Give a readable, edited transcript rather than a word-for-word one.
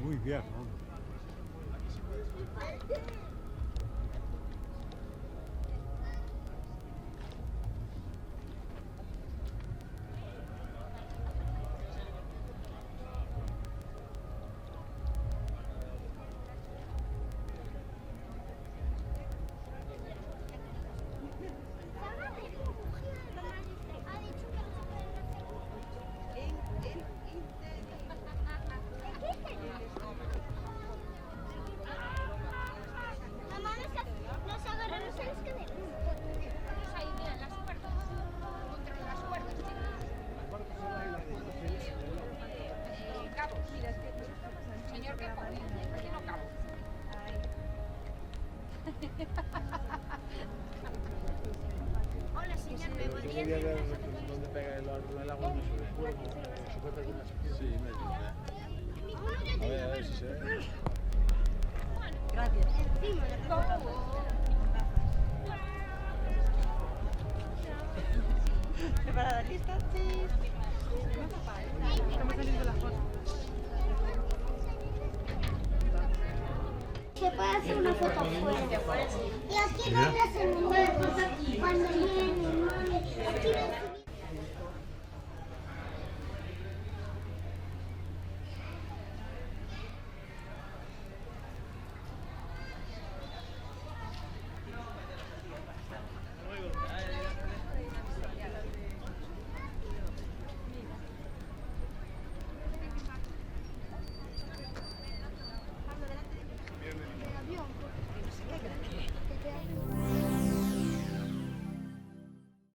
Muy bien, ¿no? Hola, señor, ¿me podría Quería ver dónde pega el agua, no se ve. Sujeta con una... Sí, medio. A ver si se ve. Gracias. ¿Preparada? ¿Lista? Sí. Estamos saliendo la foto. Se puede hacer una foto afuera. Y aquí donde se me mueve cuando viene, aquí